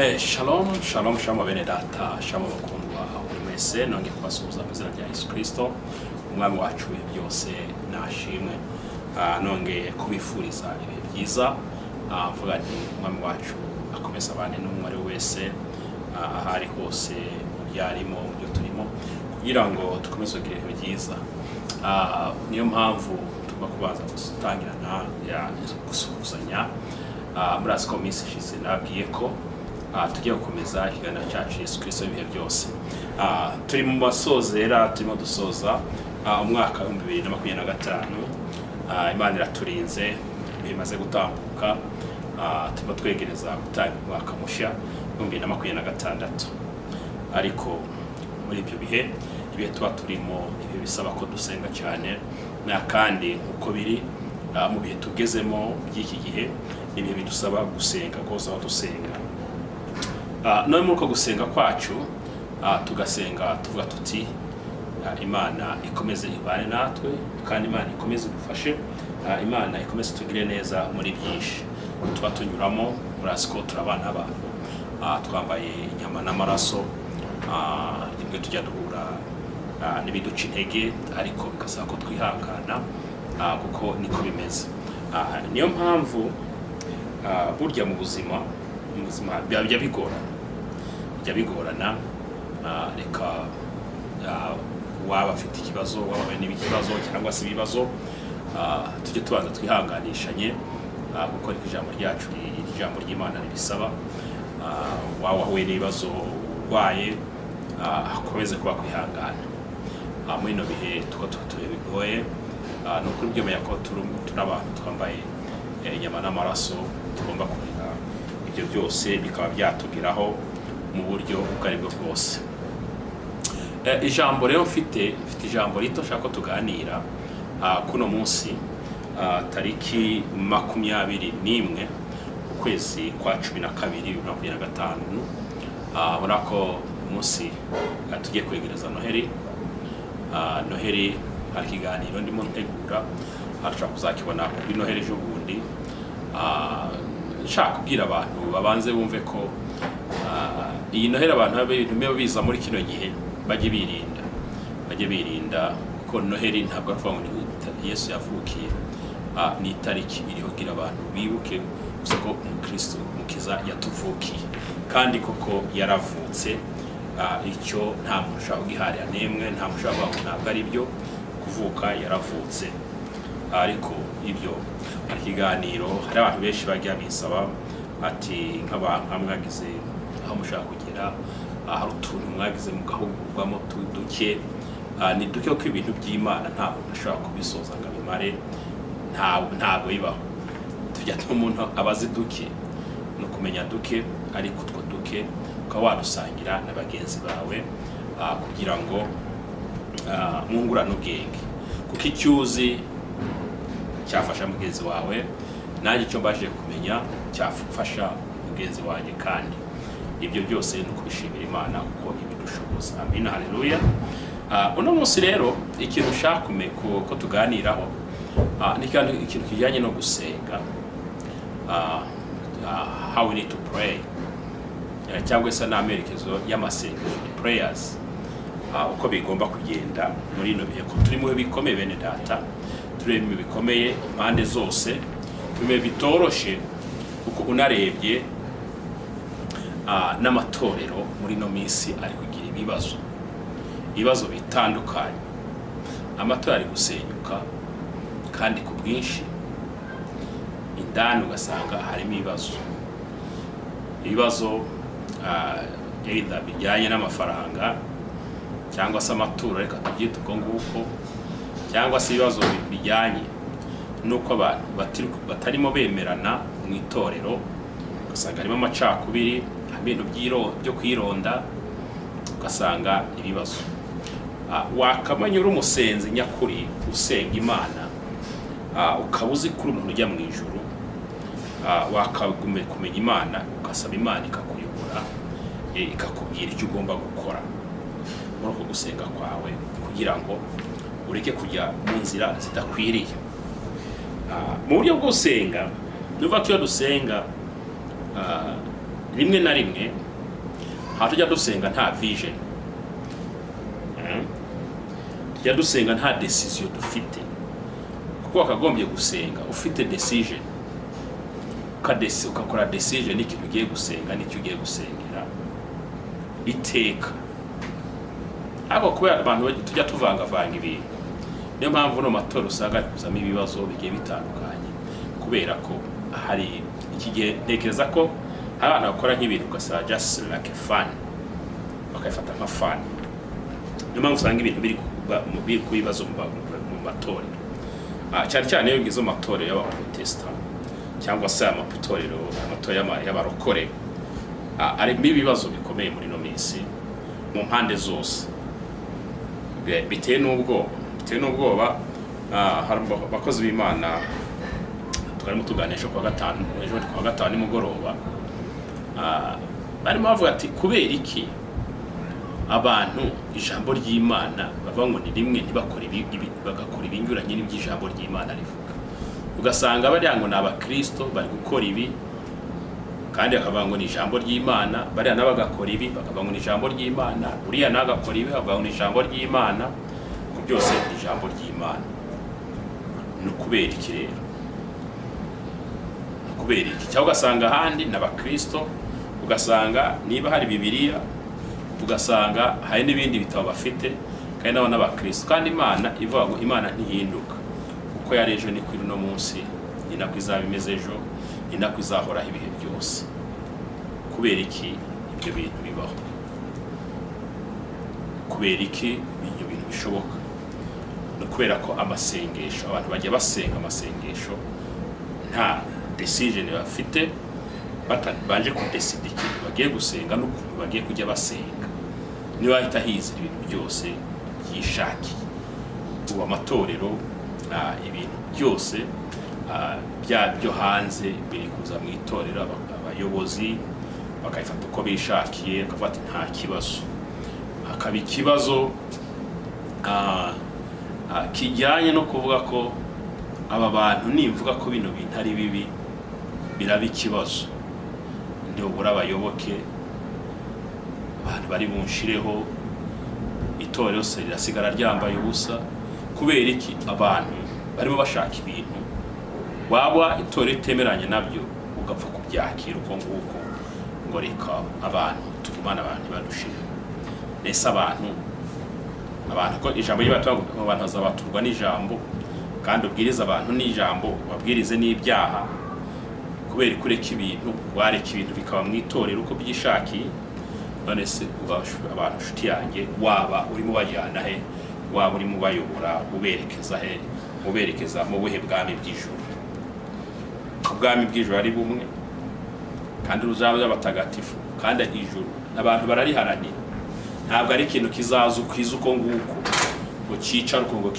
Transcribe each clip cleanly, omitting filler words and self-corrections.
Shalom, shalom, shalom bene data, shalom bakundwa buri mwese nongeye kubasuhuza mu izina rya Yesu Kristo umwami wacu byose nashimwe. Nongeye kubifuriza ibihe byiza, mvuga nti umwami wacu akomeza abane n'umwe wese ahari hose mu byarimo byo turimo kugira ngo dukomeze kugira ibihe byiza. Niyo mpamvu tugomba kubanza gutangirana gusuhuzanya. Muri asiko minsi ishize nabwiye ko tugiye gukomeza ikiganiro cyacu Yesu Kristo ibihe byose. Turi mu masozera, turimo dusoza umwaka wa 2025. Imana iraturinze bimaze gutambuka, tuba twegereza gutanga umwaka mushya 2026. Ariko muri ibyo bihe tuba turimo ibihe bisaba ko dusenga cyane, kandi uko biri mu bihe tugezemo by'iki gihe ibihe bidusaba gusenga koza dusenga. None muri uko gusenga kwacu tugasenga tuvuga tuti Imana ikomeze ibane natwe, kandi Imana ikomeze dufashe, Imana ikomeze tugire neza muri byinshi tuba tunyuramo. Murasiko turabana abantu twambaye inyama n'amaraso, rimwe tujya duhura n'ibiduca intege, ariko bikasaba ko twihangana kuko niko bimeze. Niyo mpamvu burya mu buzima bijya bigorana, reka waba afite ikibazo, waba n'ibibazo cyangwa se ibibazo, tujye tubanza twihanganishanye kuko ariko ijambo ryacu ijambo ry'Imana ribisaba. Waba huye n'ibibazo urwaye, akomeze kuba kwihangana muri no bihe tuba bigoye. Nuko byemeye ko turi abantu twambaye inyama n'amaraso, tugomba kurira ibyo byose bikaba byatugiraho mu buryo ubwo ari bwo bwose. Ijambo rero mfite ijambo rito shaka tuganira kuno munsi, tariki 21 ukwezi kwa 12 2025. Burako umunsi tugiye kwegereza Noheri. Hari ikiganiro ndimo ntegura, ashaka kuzakibona kuri Noheri ejo bundi. Nshaka kubwira abantu babanze bumve ko iyi Noheri abantu biza muri kino gihe bajye birinda kuko Noheri ntabwo avuga ngo Yesu yavukiye, ni itariki iriho kugira abantu bibuke ko Kristo umukiza yatuvukiye, kandi koko yaravutse. Icyo nta muntu ushaka kugiharira nemwe, nta muntu ushaka kuvuga ntabwo ari byo kuvuka, yaravutse. Ariko ibyo hari ikiganiro, hari abantu benshi bajya bisaba ati nk'amwagize aho mushaka kugira, hari utuntu mwagize mugahugurwamo duke. Ni duke ko ibintu by'Imana nta muntu ashobora kubisoza ngo bimare, ntabwo bibaho. Tujya n'umuntu abazi duke no kumenya duke, ariko utwo duke ukaba wadusangira na bagenzi bawe kugira ngo mwungurane ubwenge, kuko icyuzi cyafasha mugenzi wawe, nanjye icyo mbaje kumenya cyafasha mugenzi wanjye, kandi ibyo byose ni ukubishimira Imana kuko ibidushoboza. Amina, haleluya. Uno munsi rero ikintu ushaka ko tuganiraho ni ikintu kijyanye no gusenga, how we need to pray, cyangwa se n'amerekezo y'amasengesho, prayers, uko bigomba kugenda muri ino bihe ko turi mu bikomeye bene data, turi mu bikomeye impande zose, turi bitoroshe kuko unarebye n'amatorero muri no minsi ari kugira ibibazo bitandukanye. Amatorero ari gusenyuka kandi ku bwinshi, indani ugasanga harimo ibibazo either bijyanye n'amafaranga, cyangwa se amaturo, reka tubyite uko nguko, cyangwa se ibibazo bijyanye nuko abantu batarimo bemerana mu itorero, ugasanga harimo amacakubiri, ibintu byo kwironda, ugasanga ibibazo. Wakamenya uri umusenzi nyakuri usenga Imana, ukaba uzi kuri umuntu ujya mu ijuru, kumenya Imana, ugasaba Imana ikakuyobora, ikakubwira icyo ugomba gukora muri uko gusenga kwawe, kugira ngo ureke kujya mu nzira zidakwiriye. Mu buryo bwo gusenga, nuva ko iyo dusenga rimwe na rimwe tujya dusenga nta vision, tujya dusenga nta decision dufite, kuko wakagombye gusenga ufite decision, ukakora decision n'ikintu ugiye gusenga n'icyo ugiye gusengera iteka. Abo kubera abantu tujya tuvangavanga ibintu, niyo mpamvu no matora usanga kuzamo ibibazo bigiye bitandukanye, kubera ko hari iki gihe ntekereza ko abantu bakora nk'ibintu ugasanga just like a fun, bakayifata nka fun. Niyo mpamvu usanga ibintu biri ku bibazo mu matorero, cyane cyane iyo bigize amatorero y'abaprotestant cyangwa se amatorero y'abarokore, arimo ibibazo bikomeye muri no minsi mu mpande zose, biteye n'ubwoba. Hari abakozi b'Imana twarimo tuganisha kuwa gatanu nimugoroba, barimo bavuga ati kubera iki abantu ijambo ry'Imana bavuga ngo ni rimwe ntibakora bagakora ibinyuranye n'iby'ijambo ry'Imana rivuga. Ugasanga bariya ngo ni abakristo bari gukora ibi kandi bakavuga ngo ni ijambo ry'Imana, bariya nabo bagakora ibi bakavuga ngo ni ijambo ry'Imana, uriya nawe agakora ibi bakavuga ngo ni ijambo ry'Imana, ku byose ni ijambo ry'Imana. Ni ukubera iki rero? Ni ukubera iki? Cyangwa ugasanga ahandi ni abakristo, ugasanga niba hari Bibiliya, ugasanga hari n'ibindi bitabo bafite kandi nabo n'abakristo, kandi Imana ivuga ngo Imana ntihinduka, kuko yari ejo ni kuri no munsi, ni nako izaba imeze ejo, ni nako izahoraho ibihe byose. Kubera iki ibyo bintu bibaho? Kubera iki ibyo bintu bishoboka? No kubera ko amasengesho, abantu bajya basenga amasengesho nta decision bafite, batabanje kudecide ikintu bagiye gusenga n'ukuntu bagiye kujya basenga, niba ahita hizira ibintu byose yishakiye. Ubu amatorero ibintu byose byo hanze biri kuza mu itorero, abayobozi bakayifata uko bishakiye, bakavuga ati nta kibazo. Hakaba ikibazo kijyanye no kuvuga ko aba bantu nimvuga ko bino bintu ari bibi biraba ikibazo, ndobura abayoboke, abantu bari bunshireho, itorero se rirasigara ryambaye ubusa. Kubera iki? Abantu barimo bashaka ibintu waba itorero itemeranye nabyo ugapfa kubyakira uko nguko, ngo reka abantu tugumana abantu badushire. Nese abantu ko ijambo ry'abantu abantu bazabaturwa n'ijambo, kandi ubwiriza abantu n'ijambo, babwirize n'ibyaha. Kubera kureka ibintu, wareka ibintu bikaba mu itorero uko byishakiye. None se abantu nshuti yanjye, waba urimo bajyana he? Waba urimo bayobora uberekeza he? Uberekeza mu buhe bwami bw'ijuru? Ubwami bw'ijuru ari bumwe kandi ruzaba y'abatagatifu, kandi ijuru abantu barariharanira. Ntabwo ari ikintu kizaza ukwiza uko nguko ngo cyicara uko ngo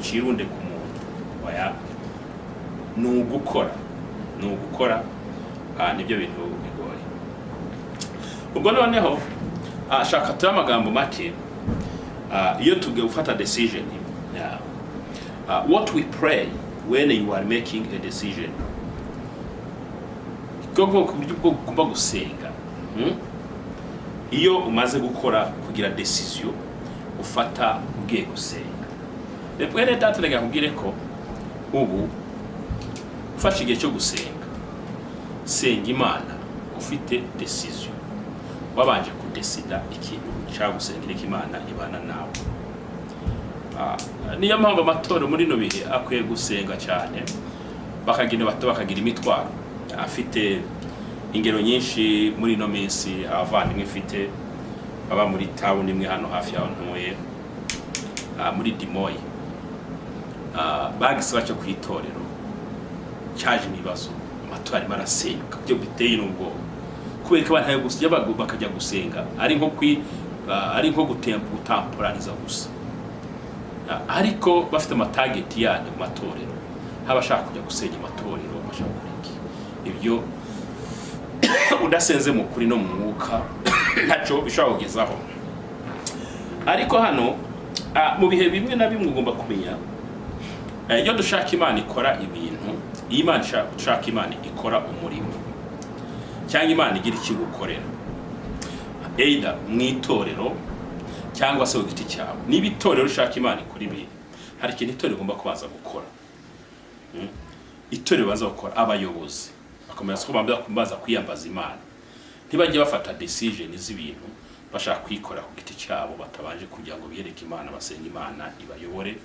kirunde ku muntu. Oya, ni ugukora nibyo bintu bigoye. Ubwo noneho shaka tuya amagambo make, iyo tugiye gufata decision, what we pray when you are making a decision, kuko kuburyo bwo ugomba gusenga. Iyo umaze gukora kugira decision ufata ugiye gusenga, rero data rega kubwire ko ubu ufashe igihe cyo gusenga, senga Imana ufite decision, wabanje kudesida ikintu cyo gusengera Imana ibana nawe. Niyo mpamvu amatorero muri no bihe akwiye gusenga cyane, bakagira imitwaro. Afite ingero nyinshi muri no minsi, abavandimwe mfite baba muri town imwe hano hafi yaho ntuye, muri Dimoyi, bagisaba cyo kwitorero cyaje ibibazo, amatora marasenyuka byo biteye n'ubwo. Kubera ko abantu gusya bakajya gusenga ari nko gutemporariza gusa, ariko bafite amatarget yandi mu matorero, habashaka kujya gusenya amatorero, bashaka kuriki ibyo udasenze mu kuri no mu mwuka ntacyo bishobora kugezaho. Ariko hano mu bihe bimwe na bimwe ugomba kumenya, iyo dushaka Imana ikora ibintu, Imana ishaka Imana ikora umurimo, cyangwa Imana igira ikigukorera either mu itorero cyangwa se ku giti cyawe. Niba itorero ushaka Imana ikora ibi, hari ikintu itorero igomba kubanza gukora. Itorero baza gukora, abayobozi bakomeza kubanza kwiyambaza Imana. Ntibajye bafata decision z'ibintu bashaka kwikora ku giti cyabo batabanje kugira ngo biyereke Imana, basenga Imana ibayobore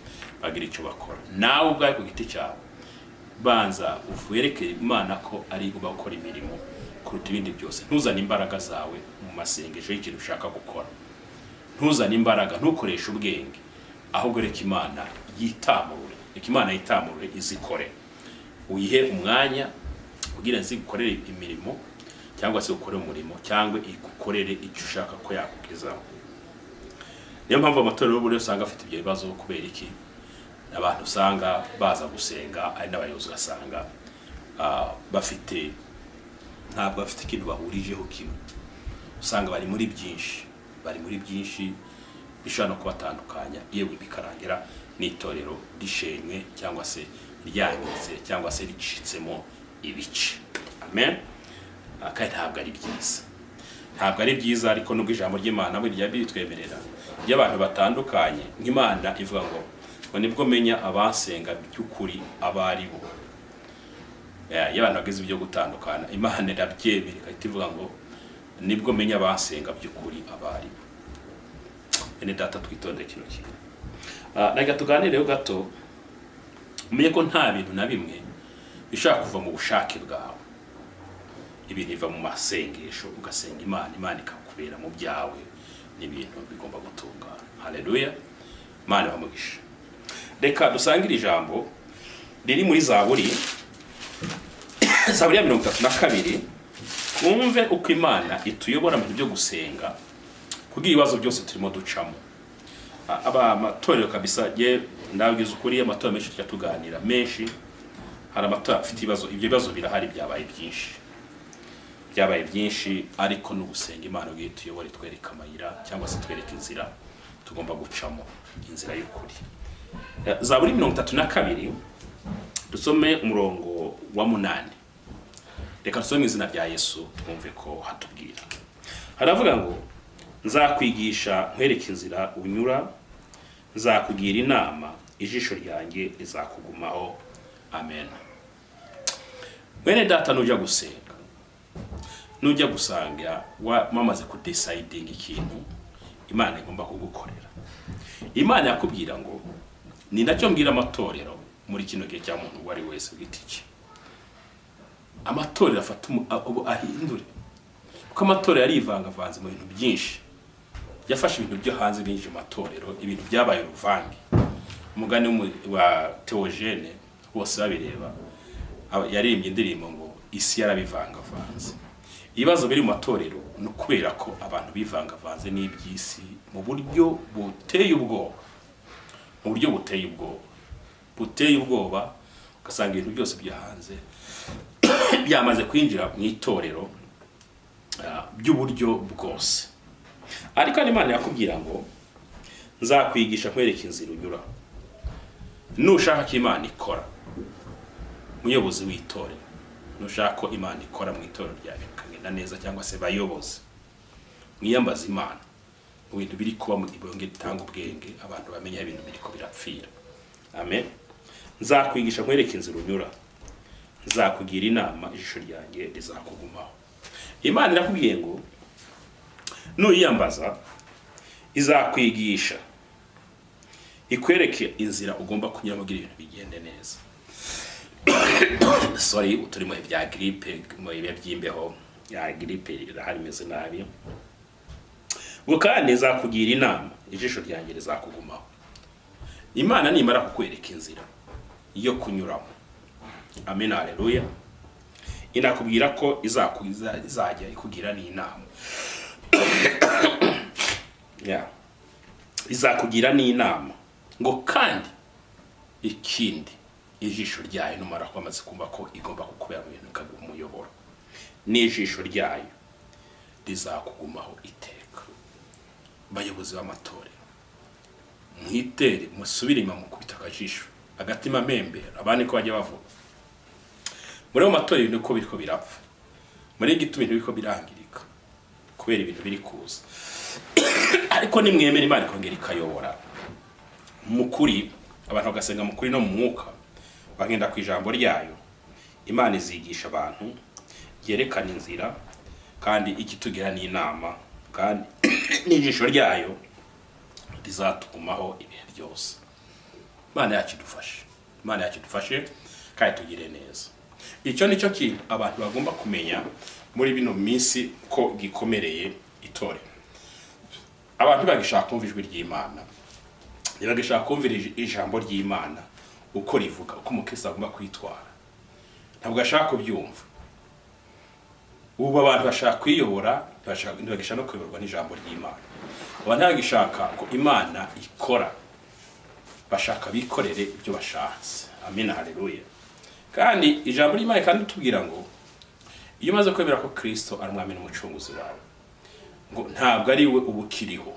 bagira icyo bakora. Nawe ubwawe ku giti cyawe banza uwereke Imana ko ari uba gukora imirimo kuruta ibindi byose. Ntuzane imbaraga zawe mu masengesho y'ikintu ushaka gukora. Ntuzane imbaraga, ntukoreshe ubwenge, ahubwo reka Imana yitamurure. Reka Imana yitamurure izikore. Uyihe umwanya kugira ngo ikorere imirimo cyangwa se ukore umurimo cyangwa igukorere icyo ushaka ko yakugezaho. Niyo mpamvu amatorero buri usanga afite ibyo bibazo kubera iki abantu usanga baza gusenga ari n'abayobozi ugasanga bafite ntabwo bafite ikintu bahurijeho kimwe. Usanga bari muri byinshi bishobora no kubatandukanya, yewe bikarangira n'itorero rishenywe cyangwa se ryangiritse cyangwa se ricitsemo ibice. Amen. Kandi ntabwo ari byiza ariko nubwo ijambo ry'Imana burya bitwemerera y'abantu batandukanye. Nk'Imana ivuga ngo nibwo menya abasenga by'ukuri abari bo. Y'abantu bageze ibyo gutandukana, Imana irabyemera ikahita ivuga ngo nibwo menya abasenga by'ukuri abari bo. Bene data twitonde kino kintu. Naga tuganireho gato umenye ko nta bintu na bimwe bishaka kuva mu bushake bwawe. Ibintu biva mu masengesho, ugasenga Imana ikakubera mu byawe, n'ibintu bigomba gutungana. Haleluya. Imana bamugisha. Reka dusangire ijambo riri muri Zaburi ya 32. Kumve uko Imana ituyobora mu byo gusenga kugira ibibazo byose turimo ducamo. Amatorero kabisa je ndabwiza ukuri, amatorero menshi tuganira menshi hari amatorero afite ibibazo. Ibyo bibazo birahari, byabaye byinshi ariko no gusenga Imana ugiye tuyobora twereka amayira cyangwa se twereka inzira tugomba gucamo, inzira y'ukuri. Zaburi 32 dusome umurongo wa 8. Reka dusome izina rya Yesu twumve ko hatubwira. Haravuga ngo nzakwigisha nkwereka inzira unyura, nzakugira inama, ijisho ryanjye rizakugumaho. Amen. Bene data nujya gusenga, nujya gusanga wamaze kudeciding ikintu Imana igomba kugukorera. Imana yakubwira ngo ni nacyo mbwira amatorero muri kino gihe cya muntu wari wese gitiki. Amatorero afata ahindure. Kuko amatorero yarivangavanze mu bintu byinshi. Yafashe ibintu byo hanze binjije amatorero, ibintu byabaye uruvange. Umugani wa Theogene bose babireba yaririmbye indirimbo ngo isi yarabivangavanze. Ibibazo biri mu matorero no kubera ko abantu bivangavanze n'ibyisi mu buryo buteye ubwoba, ugasanga ibintu byose bya hanze byamaze kwinjira mu itorero by'uburyo bwose. Ariko Imana yakubwira ngo nzakwigisha nkwereka inzira unyura. Nushaka ko Imana ikora muyobozi w'itorero, nushaka ko Imana ikora mu itorero ryawe kagenda neza cyangwa se bayobozi, mwiyambaza Imana mu bintu biri kuba mu ibonge bitanga ubwenge, abantu bamenya ibintu biri ko birapfira. Amen. Nzakwigisha nkwereka inzira unyura, nzakugira inama, ijisho ryanjye rizakugumaho. Imana irakubwiye ngo nuyiyambaza izakwigisha, ikwereke inzira ugomba kunyuramo kugira ibintu bigende neza. Sorry, uturimo bya grippe, mu bihe by'imbeho ya grippe irahari meze nabi. Ngo kandi izakugira inama, ijisho ryanjye rizakugumaho. Imana nimara kukwereka inzira yo kunyuramo. Amen, haleluya. Inakubwira ko izajya ikugira n'inama. Izakugira n'inama. Ngo kandi ikindi, ijisho ryayo numara kwamaze kumva ko igomba kukubera mu bintu kagumuyobora, n'ijisho ryayo rizakugumaho iteka. Bayobozi b'amatorero, muhitere musubire inyuma mu kubita akajisho, agatima membera abandi ko bajya bavuga muri amatorero niko biriko birapfa. muri igituma ibintu biko birangirika kubera ibintu biri kuza. Ariko nimwemera Imana ikongera ikayobora mukuri, abantu bagasenga mukuri no mu mwuka, bagenda ku ijambo ryayo, Imana izigisha abantu, yerekana inzira, kandi ikitugira n'inama, kandi n'ijisho ryayo rizatugumaho ibihe byose. Imana yacu idufashe, Imana yacu idufashe kandi tugire neza. Icyo nicyo kintu abantu bagomba kumenya muri bino minsi ko gikomereye itore. Abantu bagishaka kumva ijwi ry'Imana, bagishaka kumva ijambo ry'Imana uko rivuga, uko umukristo agomba kwitwara, ntabwo ashaka kubyumva. Ubu abantu bashaka kwiyobora, ntibagishaka no kuyoborwa n'ijambo ry'Imana. Abantu ntibagishaka ko Imana ikora, bashaka bikorere ibyo bashatse. Amina, haleluya. Kandi ijambo ry'Imana kandi tubwira ngo iyo umaze kwemera ko Kristo ari umwami n'umucunguzi wawe, ngo ntabwo ari we ubukiriho,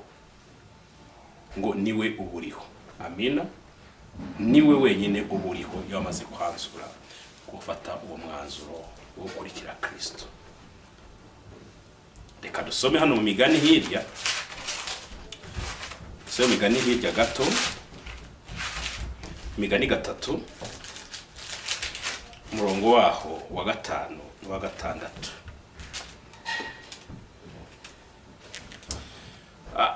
ngo niwe uburiho. Amina, niwe wenyine uburiho iyo amaze kwanzura gufata uwo mwanzuro wo gukurikira Kristo. Reka dusome hano mu migani hirya, migani hirya gato, migani 3 umurongo waho wa 5 n'uwa 6.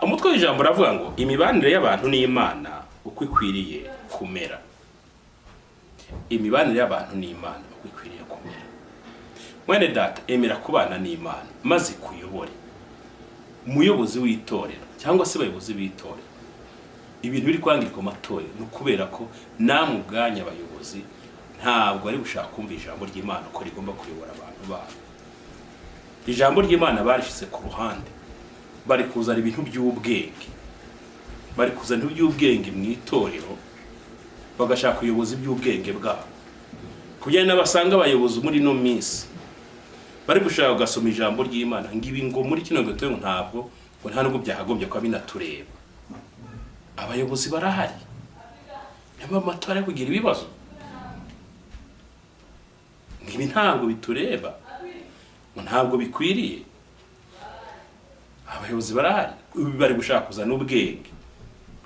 Umutwe w'ijambo ravuga ngo imibanire y'abantu n'Imana uko ikwiriye kumera. Imibanire y'abantu n'Imana uko ikwiriye kumera. Mwene data, emera kubana n'Imana maze kuyobore. Umuyobozi w'itorero cyangwa se abayobozi b'itorero, ibintu biri kwangirika mu matorero no kubera ko namwe ubwanya abayobozi ntabwo ari gushaka kumva ijambo ry'Imana ko rigomba kuyobora abantu babo. Ijambo ry'Imana barishyize ku ruhande, bari kuzana ibintu by'ubwenge, bari kuzana iby'ubwenge mu itorero, bagashaka ubuyobozi by'ubwenge bwabo. Kugira n'abasanga abayobozi muri no minsi bari gushaka gasoma ijambo ry'Imana, ngibi ngo muri kino gato ntabwo ngo nta nubwo byahagombye kwa binatureba. Abayobozi barahari, nyuma amatora yo kugira ibibazo, ngibi ntabwo bitureba, ntabwo bikwiriye. Abayobozi barahari, bari gushaka kuzana ubwenge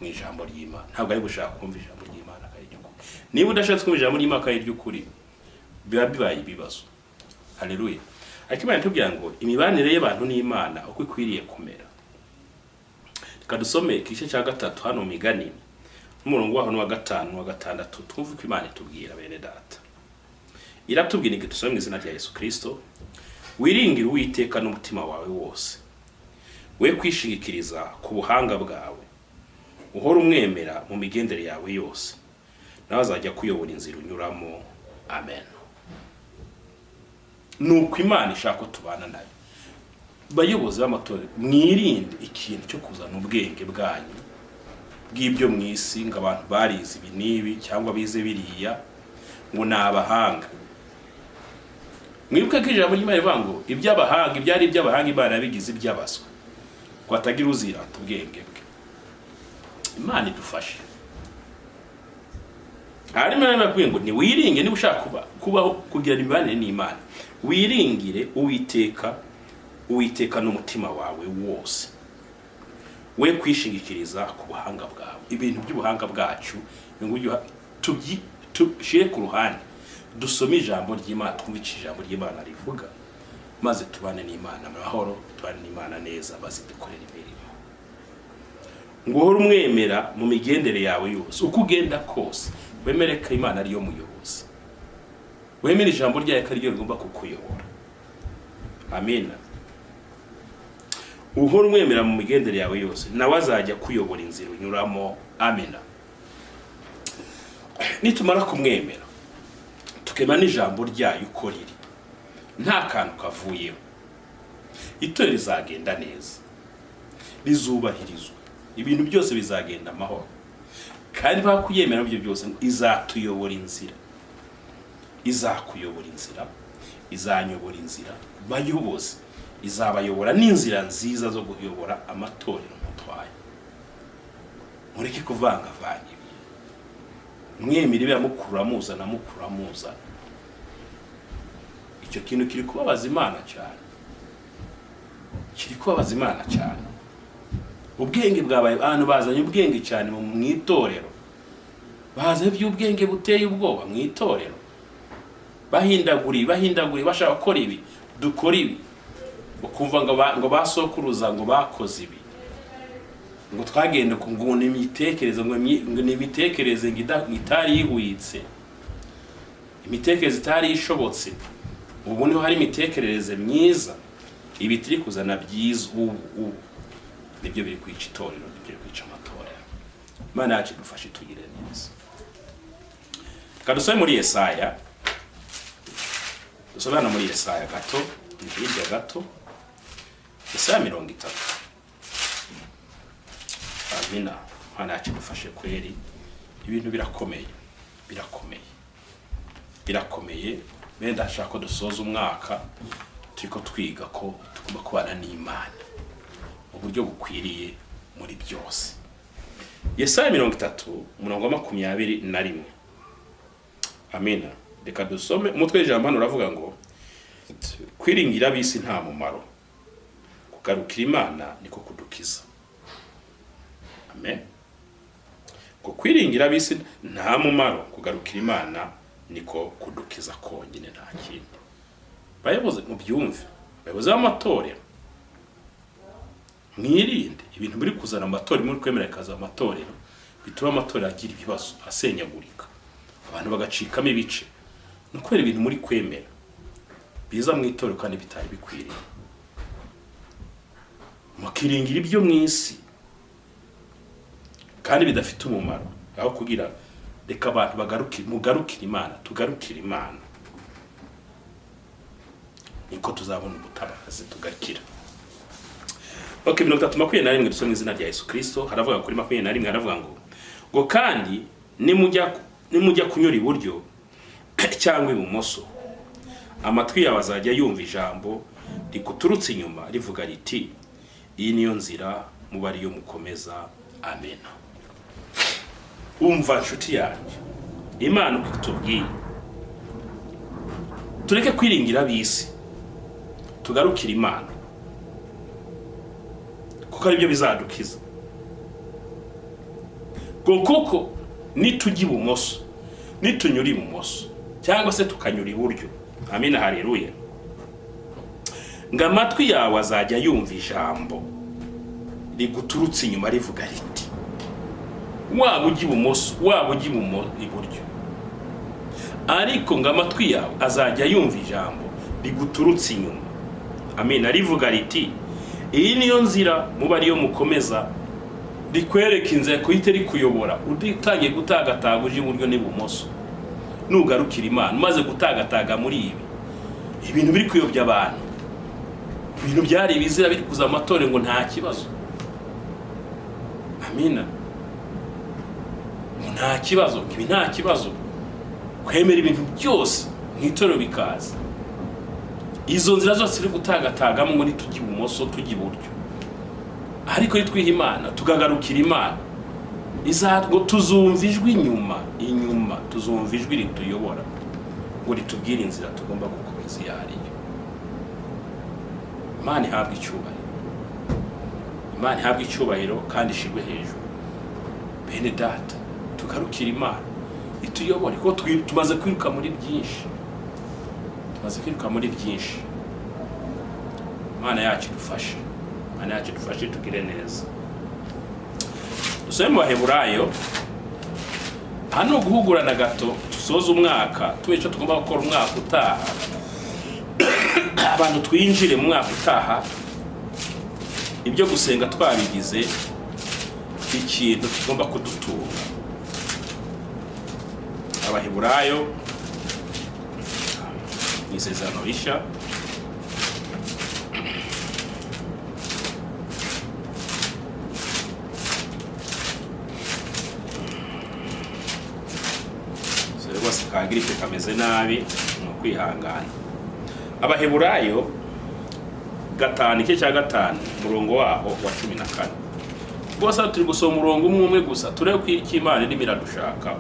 mu ijambo ry'Imana, ntabwo ari gushaka kumva ijambo ry'Imana kandi ry'ukuri. Niba udashatse kumva ijambo ry'Imana kandi ry'ukuri, biba bibaye ibibazo. Haleluya. Ariko Imana itubwira ngo imibanire y'abantu n'Imana uko ikwiriye kumera. Reka dusome igice cya 3 hano mu migani, umurongo waho wa 5 n'uwa 6, twumve ko Imana itubwira bene data. Iratubwira ngo dusome mu izina rya Yesu Kristo, wiringire Uwiteka n'umutima wawe wose, we kwishingikiriza ku buhanga bwawe, uhora umwemera mu migendere yawe yose, nawe azajya kuyobora inzira unyuramo. Amen. Nuko Imana ishaka ko tubana nayo. Bayobozi b'amatorero, mwirinde ikintu cyo kuzana ubwenge bwanyu bw'ibyo mwisi, ngo abantu barize ibi nibi cyangwa bize biriya ngo nabahanga. Mwibuke ko ijambo ry'Imana rivuga ngo iby'abahanga, ibyari iby'abahanga Imana yabigize iby'abaswa, ko atagira uzirata ubwenge bwe. Imana idufashe. Harimo n'abakwiye ngo ni wiringe, niba ushaka kubaho kugira imibanire n'Imana, wiringire Uwiteka n'umutima wawe wose, we kwishingikiriza ku buhanga bwawe. Ibintu by'ubuhanga bwacu ngo tushire ku ruhande, dusome ijambo ry'Imana, twumve ijambo ry'Imana rivuga, maze tubane n'Imana mu mahoro, tubane n'Imana neza, maze dukorere imirimo. Ngo uhore umwemera mu migendere yawe yose, uko ugenda kose wemere ko Imana ariyo muyobozi, wemere ijambo ryayo ko ariryo rigomba kukuyobora. Amina. Uhora umwemera mu migendere yawe yose, nawe azajya kuyobora inzira unyuramo. Amina. Nitumara kumwemera, tukema n'ijambo ryayo uko riri, nta kantu kavuyeho, itorero rizagenda neza, rizubahirizwa, ibintu byose bizagenda amahoro. Kandi bakuyemera ibyo byose, izatuyobora inzira, izakuyobora inzira, izanyobora inzira. Bayobozi, izabayobora n'inzira nziza zo kuyobora amatorero mutwaye. Mureke kuvanga vanye, mwemere bya mukura muzana. icyo kintu kiri kubabaza Imana cyane, kiri kubabaza Imana cyane. Ubwenge bwabaye, abantu bazanye ubwenge cyane mu itorero, bazanye iby'ubwenge buteye ubwoba mu itorero, bahindaguri bashaka gukora ibi, dukora ibi, ukumva ngo basokuruza ngo bakoze ibi, ngo twagenda ngo n'imitekerereze ngo n'imitekerereze itari yihwitse, imitekerereze itari ishobotse. Ubu niho hari imitekerereze myiza, ibi turi kuzana byiza ubu nibyo biri kwica itorero, nibyo biri kwica amatorero. Imana yacu idufashe tugire neza. Kadusome muri Yesaya, dusobana muri Yesaya gato, hirya gato, Yesaya 30. Amina. Imana yacu idufashe kweri, ibintu birakomeye. Benda ashaka ko dusoza umwaka turiko twiga ko tugomba kubana n'Imana mu buryo bukwiriye muri byose. Yesaya 30:21. Amina. Reka dusome umutwe w'ijambo hano uravuga ngo kwiringira ab'isi nta mumaro, kugarukira Imana niko kudukiza. Amen. Ko kwiringira ab'isi nta mumaro, kugarukira Imana niko kudukiza konyine, nta kindi. Bayoboze mu byumve, bayoboze amatorero, mwirinde ibintu biri kuzana amatorero, muri kwemera kaza amatorero bituma amatorero agira ibibazo, asenyagurika, abantu bagacikamo ibice. Nukwera ibintu muri kwemera biza mu itorero kandi bitari bikwiriye, mukiringira ibyo mwisi kandi bidafite umumaro, aho kugira reka abantu mugarukire Imana, tugarukire Imana, niko tuzabona ubutabazi tugarukira. Okay, 30:21 dusoma izina rya Yesu Kristo. Haravuga kuri 21, haravuga ngo kandi nimujya kunyura iburyo cyangwa ibumoso, amatwi yawe azajya yumva ijambo rikuturutse inyuma rivuga riti, iyi niyo nzira muba ariyo mukomeza. Amen. Umva nshuti yanjye, Imana uko itubwiye, tureke kwiringira ab'isi, tugarukire Imana, kuko ari byo bizadukiza. Kuko nitujya ibumoso, nitunyura ibumoso cyangwa se tukanyura iburyo, amina, haleluya, ngo amatwi yawe azajya yumva ijambo riguturutse inyuma rivuga riti, waba ujya ibumoso waba ujya iburyo, ariko ngo amatwi yawe azajya yumva ijambo riguturutse inyuma, amina, rivuga riti, iyi niyo nzira muba ariyo mukomeza, rikwereka inzira kuhita rikuyobora, utangiye gutagataga uje iburyo n'ibumoso. Nugarukira Imana umaze gutagataga muri ibintu biri kuyobya abantu, ibintu byari bizira biri kuza amatorero ngo nta kibazo, amina, nta kibazo, ibi nta kibazo, kwemera ibintu byose nk'itorero bikaza. Izo nzira zose ziri gutagatagamo ngo nitujya ibumoso tujya iburyo, ariko nitwiha Imana tugagarukira Imana, ngo tuzumva ijwi inyuma, tuzumva ijwi rituyobora ngo ritubwire inzira tugomba gukomeza iyo ariyo. Imana ihabwa icyubahiro, Imana ihabwa icyubahiro kandi ishirwe hejuru. Bene data, tugarukira Imana ituyobore, kuko tumaze kwiruka muri byinshi. Imana yacu idufashe, tugire neza. Dusome mu Baheburayo, hano guhugurana gato tusoza umwaka, icyo tugomba gukora umwaka utaha, abantu twinjire mu mwaka utaha, ibyo gusenga twabigize ikintu kigomba kudutunga. Abaheburayo ni isezerano rishya, rwose kagiripe kameze nabi, ni ukwihangana. Abaheburayo 5:5 umurongo waho wa 14. Bose turi gusoma umurongo umwe gusa, turebe ko Imana irimo iradushaka.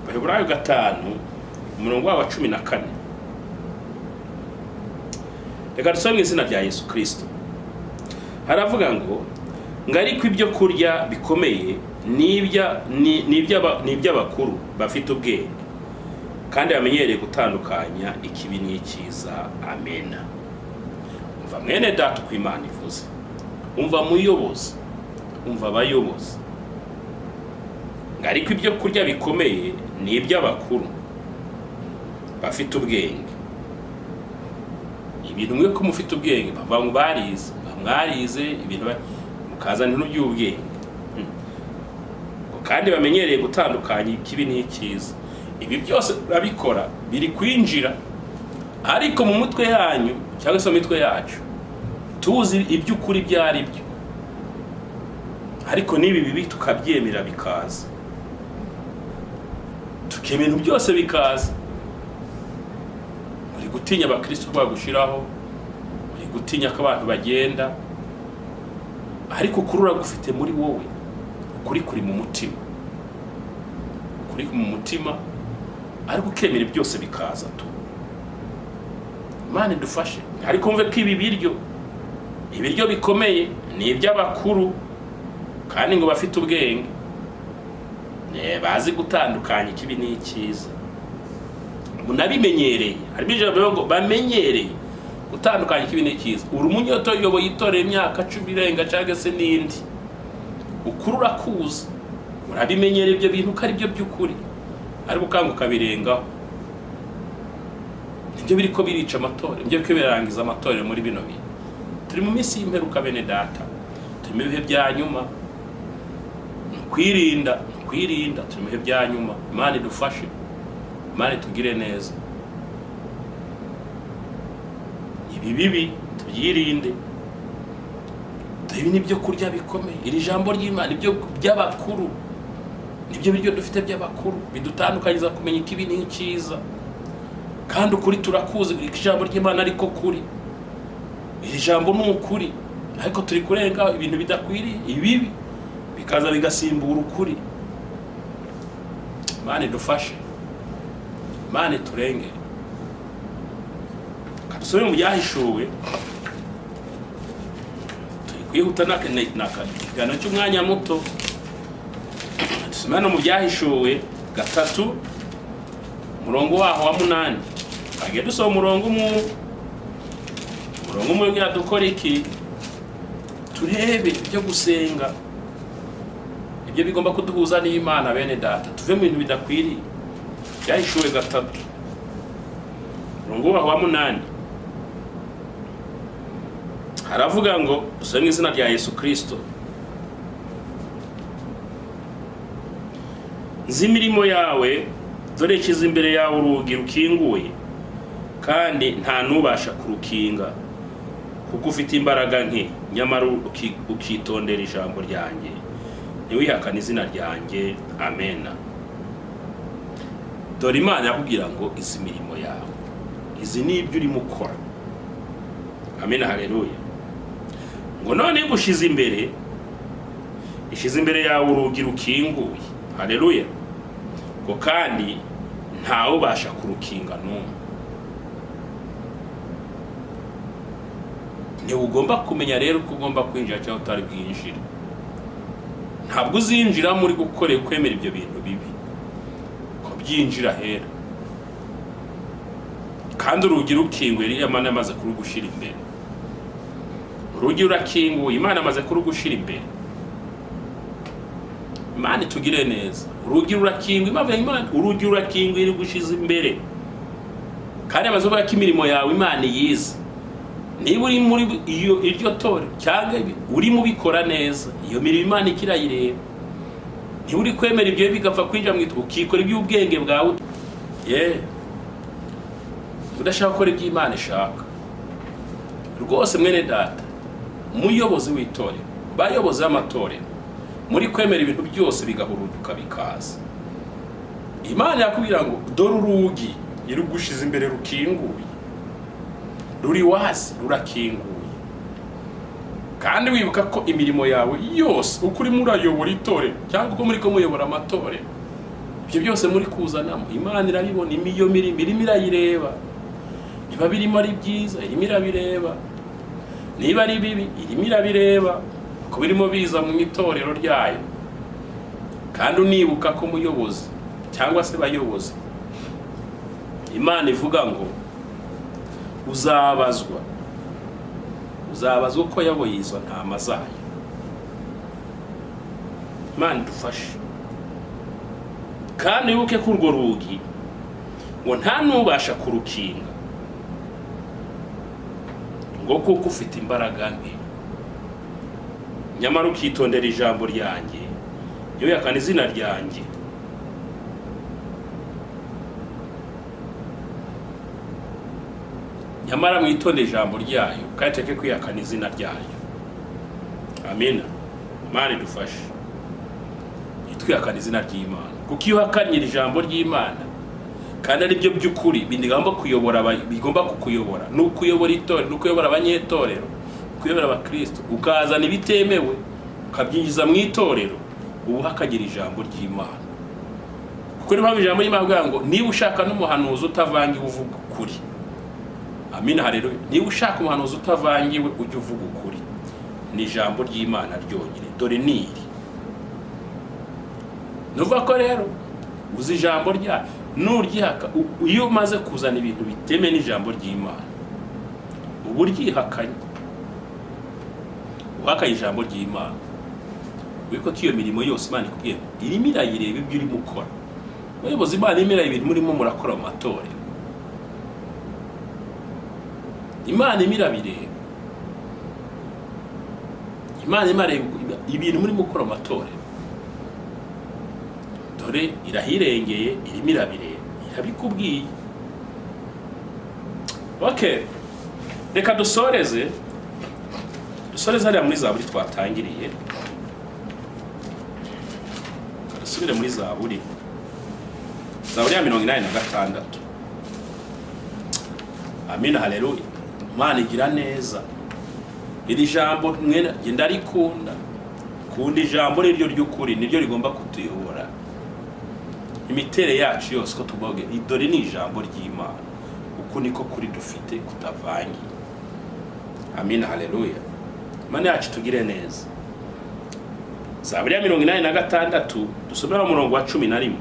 Abaheburayo 5 umurongo waho wa 14, reka dusome mu izina rya Yesu Kristo. Haravuga ngo ariko ibyo kurya bikomeye n'iby'abakuru bafite ubwenge kandi bamenyereye gutandukanya ikibi n'icyiza. Amena. Umva mwene data uko Imana ivuze, umva muyobozi, umva abayobozi. Ariko ibyo kurya bikomeye n'iby'abakuru bafite ubwenge. Ibintu mwe ko mufite ubwenge bava mu barize, bamwarize ibintu mukazana n'uby'ubwenge, kandi bamenyereye gutandukanya ikibi n'icyiza. Ibi byose babikora biri kwinjira, ariko mu mutwe yanyu cyangwa se mu mitwe yacu tuzi iby'ukuri byari byo, ariko n'ibi bibi tukabyemera bikaza, tukemera byose bikaza. Muri gutinya abakristo bagushiraho, muri gutinya ko abantu bagenda, ariko kurura gufite muri wowe kuri mu mutima, kuri mu mutima, ariko ukemera byose bikaza tu. Imana idufashe. Ariko mve ko ibiryo bikomeye ni iby'abakuru kandi ngo bafite ubwenge, bazi gutandukanya ikibi n'icyiza. Munabimenyereye, harimo ijambo ngo bamenyereye gutandukanya ikibi n'icyiza. Uri umunyoto uyoboye itorero imyaka 10 irenga cyangwa se n'indi, ukurura kuza, urabimenyereye ibyo bintu ko ari byo by'ukuri, ariko ukanguka birengaho. Nibyo biriko birica amatorero, nibyo biriko birangiza amatorero muri bino bintu. Turi mu minsi y'imperuka bene data, turi mu bihe bya nyuma, kwirinda, turi mu bihe bya nyuma. Imana idufashe, Imana itugire neza. Ibi bibi tubyirinde. Ibi nibyo kurya bikomeye, iri jambo ry'Imana, ibyo by'abakuru, nibyo biryo dufite by'abakuru bidutandukanyiriza kumenya ikibi n'icyiza. Kandi ukuri turakuzi, ijambo ry'Imana ariko kuri, iri jambo ni ukuri, ariko turi kurenga ibintu bidakwiriye, ibibi bikaza bigasimbura ukuri. Imana idufashe, Imana iturengere. Kadusome mu byahishuwe, turi kwihuta n'akigano cy'umwanya muto. Dusome no mu byahishuwe 3 umurongo waho wa 8. Agiye dusoma umurongo umwe byadukora iki? Turebe ibyo gusenga, ibyo bigomba kuduhuza n'Imana bene data, tuve mu bintu bidakwiriye. Byahishuwe 3 umurongo waho wa 8. Haravuga ngo dusome mu izina rya Yesu Kristo. Nzi imirimo yawe, dore kiza imbere yawe urugi rukinguye, kandi nta nubasha kurukinga, kuko ufite imbaraga nke, nyamara ukitondera ijambo ryanjye, ntiwihakane izina ryanjye. Amena. Dore Imana yakubwira ngo izi mirimo yawe, izi ni ibyo urimo ukora. Amena, haleluya. Ngo none ngushize imbere, ishize imbere yawe urugi rukinguye. Haleluya. Ngo kandi ntawe ubasha kurukinga n'umwe. Ni ugomba kumenya rero ko ugomba kwinjira cyangwa utari bwinjira. Ntabwo uzinjira muri gukora kwemera ibyo bintu bibi, ko byinjira hera. Kandi urugi rukinguye, Imana yamaze kurugushira imbere. Urugi rurakinguye, Imana yamaze kurugushira imbere. Imana itugire neza. Urugi rurakinguye, Imana urugi rurakinguye iri gushiza imbere. Kandi amaze kuvuga ko imirimo yawe Imana yize. Niba uri muri iryo tore cyangwa uri mu bikora neza, iyo mirimo Imana ikirayireba. Niba uri kwemera ibyo bigapfa kwinjira mu ukikora iby'ubwenge bwawe, udashaka gukora ibyo Imana ishaka. Rwose mwene data, umuyobozi w'itore, bayobozi b'amatore, muri kwemera ibintu byose bigahuruduka bikaza. Imana yakubwira ngo dore urugi irugushize imbere rukinguye, ruri wazi, rurakinguye. Kandi wibuka ko imirimo yawe yose uko uri murayobora itore cyangwa uko muri ko muyobora amatore, ibyo byose muri kuzanamo Imana irabibona. Imiyo mirimo irimo irayireba. niba birimo ari byiza irimo irabireba, niba ari bibi irimo irabireba, ko birimo biza mu itorero ryayo. Kandi unibuka ko muyobozi cyangwa se bayobozi, Imana ivuga ngo uzabazwa uko yaboye izo ntama zayo. Imana idufashe. Kandi wibuke ko urwo rugi ngo nta n'ubasha kurukinga, ngo kuko ufite imbaraga nke. Nyamara ukitondera ijambo ryanjye, yo yakana izina ryanjye. Nyamara mwitonde ijambo ryayo, kandi teke kwiyakana izina ryayo. Amina. Imana idufashe. Twiyakana izina ry'Imana. Kuko iyo hakanye ijambo ry'Imana, kandi ari byo by'ukuri bigomba kukuyobora, no kuyobora itorero, no kuyobora abanyetorero, kuyobora abakristo, ukazana ibitemewe ukabyinjiza mu itorero, ubu hakagira ijambo ry'Imana. Kuko niba ijambo ry'Imana avuga ngo niba ushaka n'umuhanuzi utavangiwe uvuga ukuri. Amina, haleluya. Niba ushaka umuhanuzi utavangiwe ujye uvuga ukuri. Ni ijambo ry'Imana ryonyine. Dore niri. Nuvuga ko rero uzi ijambo rya nuryihaka, iyo umaze kuzana ibintu biteme n'ijambo ry'Imana, ubu ryihakanye. Uhakaye ijambo ry'Imana, wiko ko iyo mirimo yose Imana ikubwiye irimo irayireba ibyo urimo ukora. Bayobozi Imana irimo irayireba ibintu murimo murakora mu matorero. Imana irimo irabireba. Imana irimo irareba ibintu murimo gukora mu matorero. Dore irahirengeye, irimo irabireba, irabikubwiye. Okay, reka dusoreze hariya muri Zaburi twatangiriye. Dusubire muri Zaburi ya 86. Amina, haleluya. Imana igira neza. Iri jambo mwene genda rikunda. Kundi ijambo niryo ry'ukuri, niryo rigomba kutuyobora imitere yacu yose. Ko tuboge idore ni ijambo ry'Imana, uko niko kuri dufite kutavangi. Amina, haleluya. Imana yacu tugire neza. Zaburi ya 86 dusomera umurongo wa 11.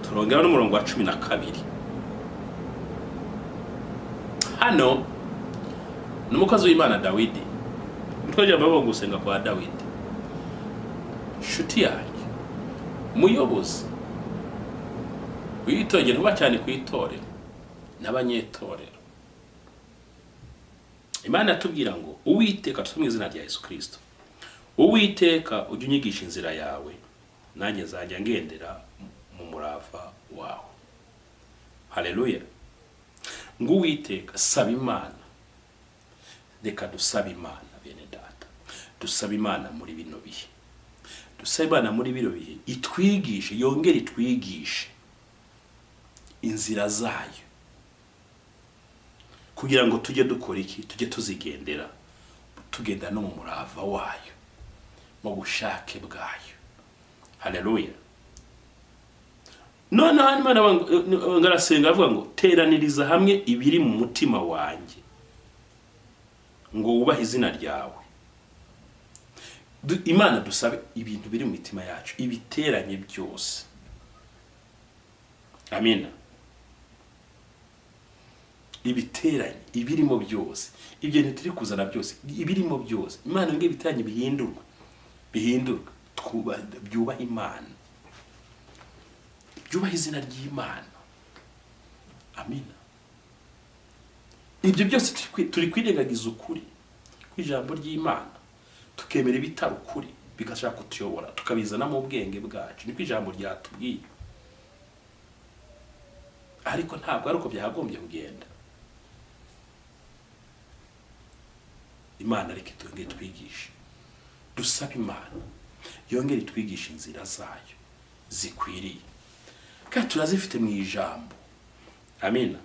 Turongera n'umurongo wa 12. Hano n'umukozi w'Imana Dawidi. Mutwaje babo gusenga kwa Dawidi. Shuti yanjye, muyobozi witogera uba cyane kwitorera n'abanyetorero. Imana yatubwira ngo Uwiteka, tusome izina rya Yesu Kristo, Uwiteka ujye unyigisha inzira yawe, nanjye nzajya ngendera mu murava wawe. Haleluya. Ngo Uwiteka, saba Imana. Reka dusaba Imana bene data. Dusaba Imana muri bino bihe. Dusaba Imana muri bino bihe itwigishe, yongere itwigishe inzira zayo, kugira ngo tujye dukora iki, tujye tuzigendera, tugenda no mu murava wayo, mu bushake bwayo. Haleluya. None hano Imana ngarasenga avuga ngo teraniriza hamwe ibiri mu mutima wanjye, ngo wubahe izina ryawe. Imana dusabe ibintu biri mu mitima yacu ibiteranye byose. Amina. Ibiteranye ibirimo byose, ibyo ntituri kuzana byose, ibirimo byose Imana nge bitanye bihindurwa byubaha Imana, byubaha izina ry'Imana. Amina. Ibyo byose turi kwirengagiza ukuri kw'ijambo ry'Imana, tukemera ibitari ukuri bigashaka kutuyobora, tukabizana mu bwenge bwacu. Niko ijambo ryatubwiye, ariko ntabwo ari uko byagombye kugenda. Imana reka yongere twigishe, dusaba Imana yongere twigishe inzira zayo zikwiriye, kandi turazifite mu ijambo. Amina.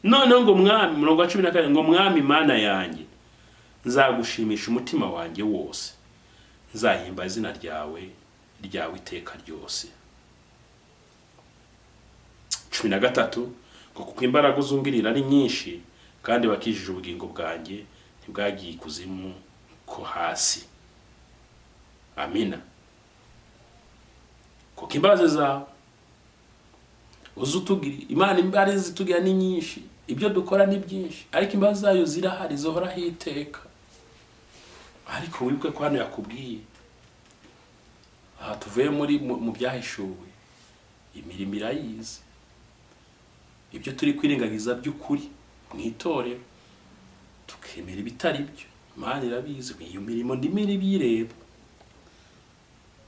None ngo mwami, murongo wa 14, ngo mwami Imana yanjye, nzagushimisha umutima wanjye wose, nzahimba izina ryawe ryawe iteka ryose. 13 kuko imbaraga uzungirira ari nyinshi kandi wakijije ubugingo bwanjye ntibwagiye ikuzimu ko hasi. Amina. Kuko imbabazi zawe uzutugira, Imana imbaraga zitugira ni nyinshi, ibyo dukora ni byinshi, ariko imbabazi zayo zirahari zohoraho iteka. Ariko wibuke ko hano yakubwiye aha tuvuye mu byahishuwe, imirimo irayizi, ibyo turi kwirengagiza by'ukuri mwitorero tukemera ibitari byo, Imana irabizi. Iyo mirimo ndimira ibireba.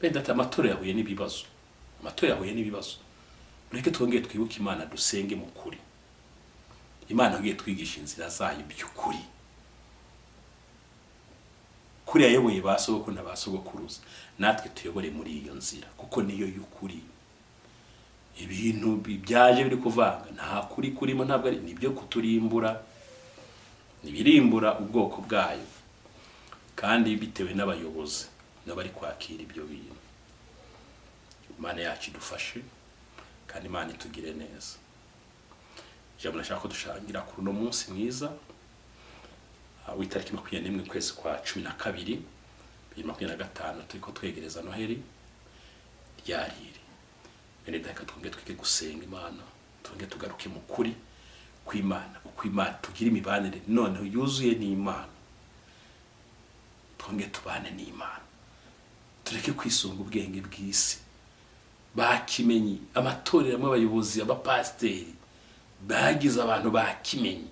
Benda amatora yahuye n'ibibazo, amatora yahuye n'ibibazo, ureke twongeye twibuke Imana, dusenge mu kuri. Imana yagiye twigisha inzira zayo by'ukuri, kuri yayoboye basogokuru na basogokuruza, natwe tuyobore muri iyo nzira kuko niyo y'ukuri. Ibintu byaje biri kuvanga nta kuri kurimo, ntabwo ari nibyo kuturimbura, nibirimbura ubwoko bwayo, kandi bitewe n'abayobozi n'abari kwakira ibyo bintu. Imana yacu idufashe kandi Imana itugire neza. Jambo nashaka ko dushangira kuri no munsi mwiza w'itariki 21 kwezi kwa 12 2025, turiko twegereza Noheli ryarire. Bene daka twonge twike gusenga Imana, twonge tugaruke mu kuri kw'Imana, uko Imana tugira imibanire none yuzuye n'Imana. Twonge tubane n'Imana, tureke kwisunga ubwenge bw'isi. Bakimenyi amatorero amwe, abayobozi, abapasteri bagize abantu bakimenyi,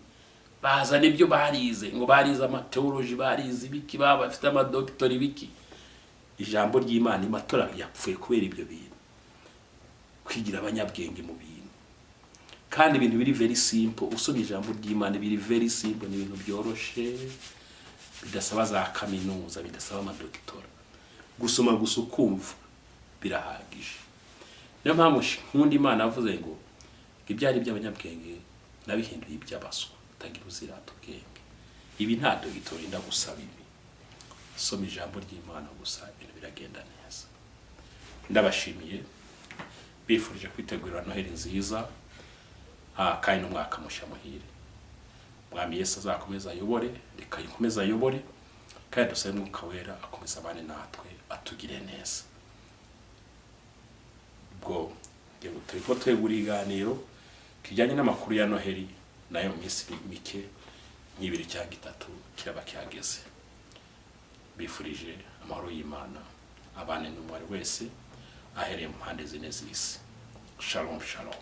bazana ibyo barize, ngo barize amateology, barize ibiki, baba bafite amadoktori biki. Ijambo ry'Imana imatora yapfuye kubera ibyo bintu, kwigira abanyabwenge mu bintu. Kandi ibintu biri very simple, usomye ijambo ry'Imana biri very simple, ni ibintu byoroshe, bidasaba za kaminuza, bidasaba amadoktora. Gusoma gusa ukumva birahagije. Niyo mpamvu nkunda Imana avuze ngo ibyari by'abanyabwenge nabihinduye iby'abaswa, tagira uzirata ubwenge. Ibi nta dogitoro inda gusaba ibi, soma ijambo ry'Imana gusa ibintu biragenda neza. Ndabashimiye, bifurije kwitegurira Noheli nziza kandi n'umwaka mushya muhire. Mwami Yesu azakomeza ayobore, reka yikomeza ayobore, kandi dusabe Mwuka Wera akomeza abane natwe atugire neza. Ubwo turiko twegura iganiro kijyanye n'amakuru ya Noheli, nayo minsi mike n'ibiri cyangwa 3 kiraba cyageze. Bifurije amahoro y'Imana abane n'umwari wese ahereye mu mpande zine z'isi. Shalom shalom.